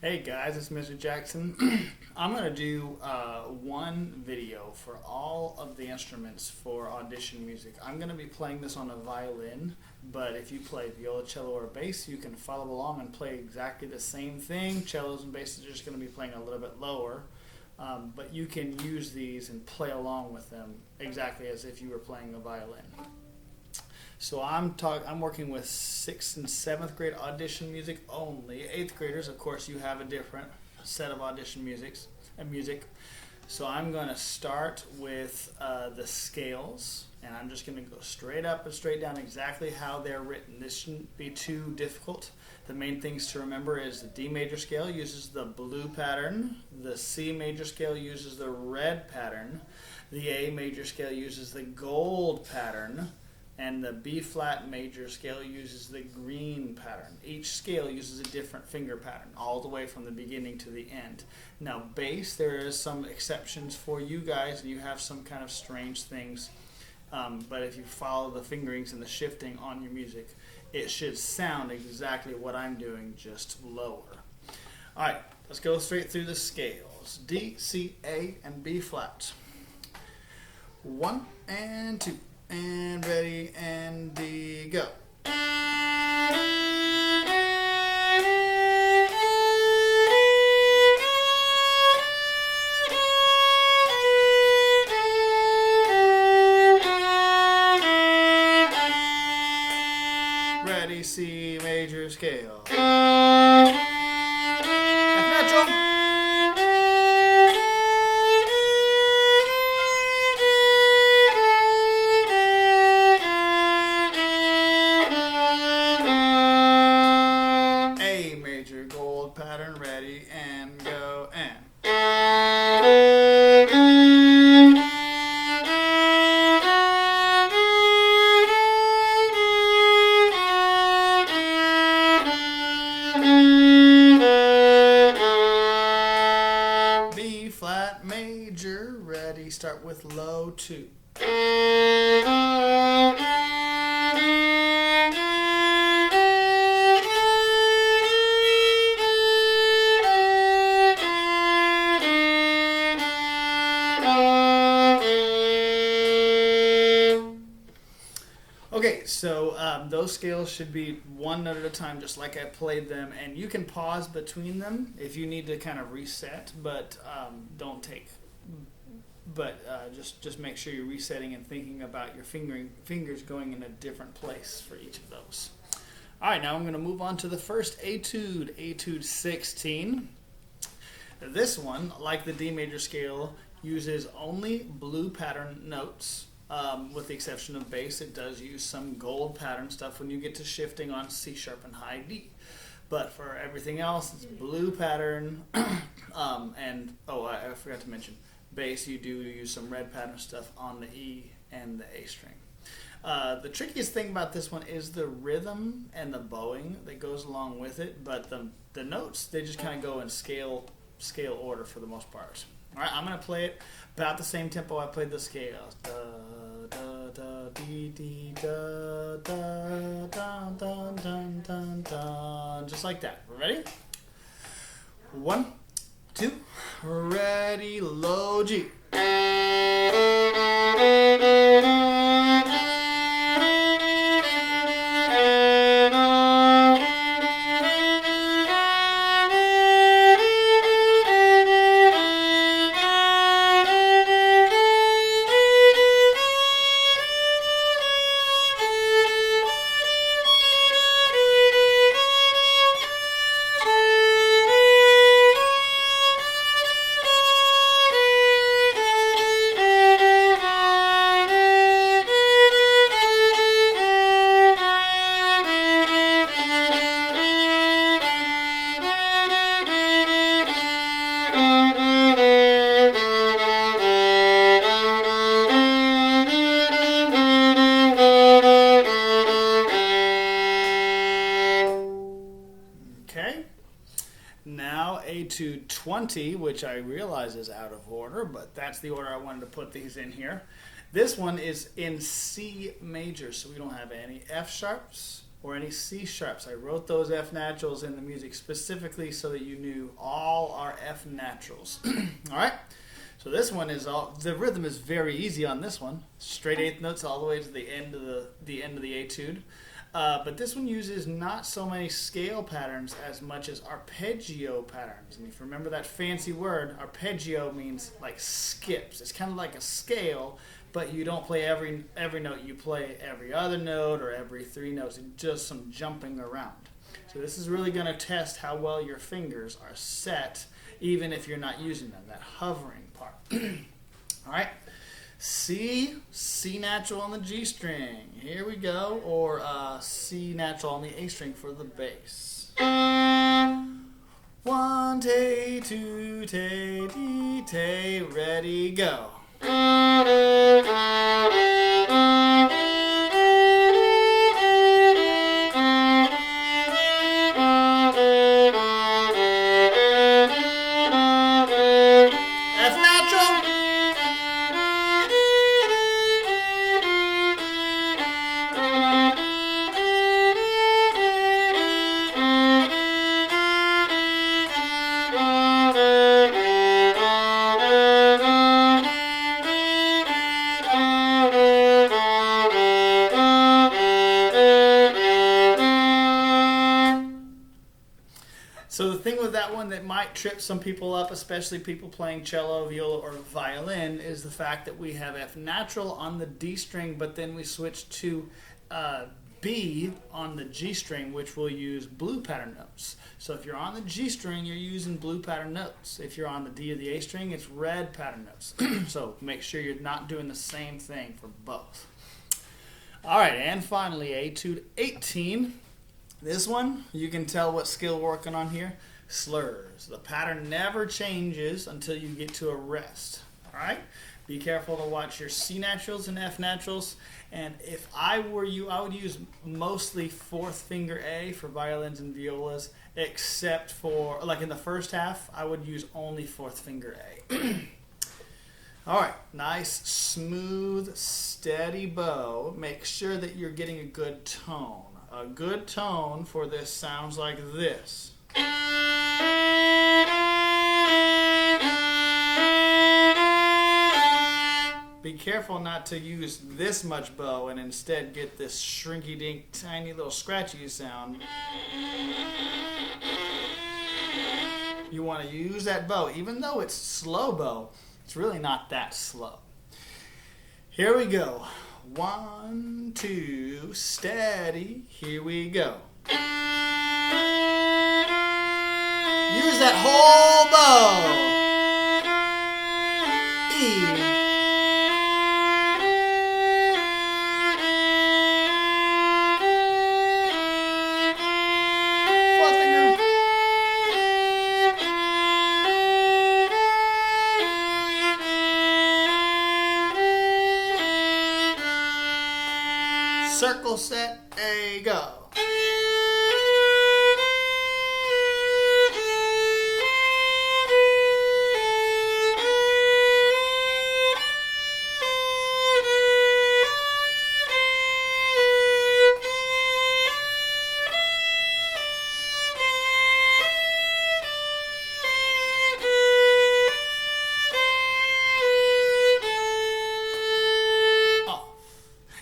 Hey guys, it's Mr. Jackson. I'm going to do one video for all of the instruments for audition music. I'm going to be playing this on a violin, but if you play viola, cello, or bass, you can follow along and play exactly the same thing. Cellos and basses are just going to be playing a little bit lower, but you can use these and play along with them exactly as if you were playing a violin. So I'm working with 6th and 7th grade audition music only. 8th graders, of course, you have a different set of audition music. So I'm going to start with the scales, and I'm just going to go straight up and straight down exactly how they're written. This shouldn't be too difficult. The main things to remember is the D major scale uses the blue pattern, the C major scale uses the red pattern, the A major scale uses the gold pattern, and the B flat major scale uses the green pattern. Each scale uses a different finger pattern all the way from the beginning to the end. Now bass, there is some exceptions for you guys, and you have some kind of strange things, but if you follow the fingerings and the shifting on your music, it should sound exactly what I'm doing, just lower. Alright, let's go straight through the scales. D, C, A, and B flat. 1 and 2. And ready, and D, go. Ready, C major scale. F natural. Gold pattern, ready, and go, and. B flat major, ready, start with low 2. Okay, so those scales should be one note at a time, just like I played them, and you can pause between them if you need to kind of reset, but don't take. But just make sure you're resetting and thinking about your fingers going in a different place for each of those. All right, now I'm going to move on to the first etude, Etude 16. This one, like the D major scale, uses only blue pattern notes. With the exception of bass, it does use some gold pattern stuff when you get to shifting on C sharp and high D. But for everything else, it's blue pattern. And I forgot to mention, bass, you do use some red pattern stuff on the E and the A string. The trickiest thing about this one is the rhythm and the bowing that goes along with it, but the notes, they just kind of go in scale order for the most part. All right, I'm going to play it about the same tempo I played the scales. Da, da, da, dee, dee, da, da, da, da, da, da, da, just like that. Ready? 1, 2, ready, low G. Okay, now Etude 20, which I realize is out of order, but that's the order I wanted to put these in here. This one is in C major, so we don't have any F sharps, or any C sharps. I wrote those F naturals in the music specifically so that you knew all our F naturals. All right. So this one is the rhythm is very easy on this one. Straight eighth notes all the way to the end of the etude. But this one uses not so many scale patterns as much as arpeggio patterns. And if you remember that fancy word, arpeggio means like skips. It's kind of like a scale, but you don't play every note. You play every other note or every 3 notes. It's just some jumping around. So this is really going to test how well your fingers are set, even if you're not using them, that hovering part. All right. C natural on the G string. Here we go. Or C natural on the A string for the bass. 1, tay, 2, tay, D, tay, ready, go. F natural. So the thing with that one that might trip some people up, especially people playing cello, viola, or violin, is the fact that we have F natural on the D string, but then we switch to B on the G string, which will use blue pattern notes. So if you're on the G string, you're using blue pattern notes. If you're on the D or the A string, it's red pattern notes. So make sure you're not doing the same thing for both. All right, and finally, Etude 18. This one, you can tell what skill we're working on here. Slurs. The pattern never changes until you get to a rest. All right? Be careful to watch your C naturals and F naturals. And if I were you, I would use mostly 4th finger A for violins and violas, except for, like in the first half, I would use only 4th finger A. All right, nice, smooth, steady bow. Make sure that you're getting a good tone. A good tone for this sounds like this. Be careful not to use this much bow and instead get this shrinky-dink, tiny little scratchy sound. You want to use that bow. Even though it's slow bow, it's really not that slow. Here we go. 1, 2, steady. Here we go. Use that whole bow. E. Circle set, A, go.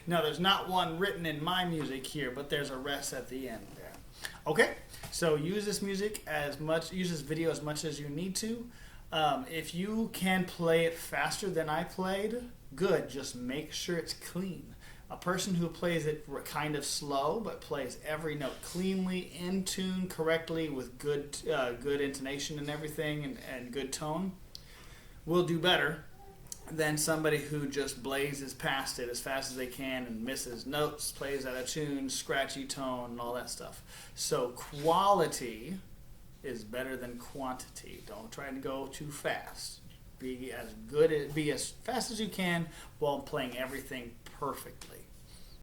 Now, there's not one written in my music here, but there's a rest at the end there. Okay, so use this video as much as you need to. If you can play it faster than I played, good. Just make sure it's clean. A person who plays it kind of slow, but plays every note cleanly, in tune, correctly, with good intonation and everything, and good tone, will do better than somebody who just blazes past it as fast as they can and misses notes, plays out of tune, scratchy tone, and all that stuff. So quality is better than quantity. Don't try to go too fast. Be as fast as you can while playing everything perfectly.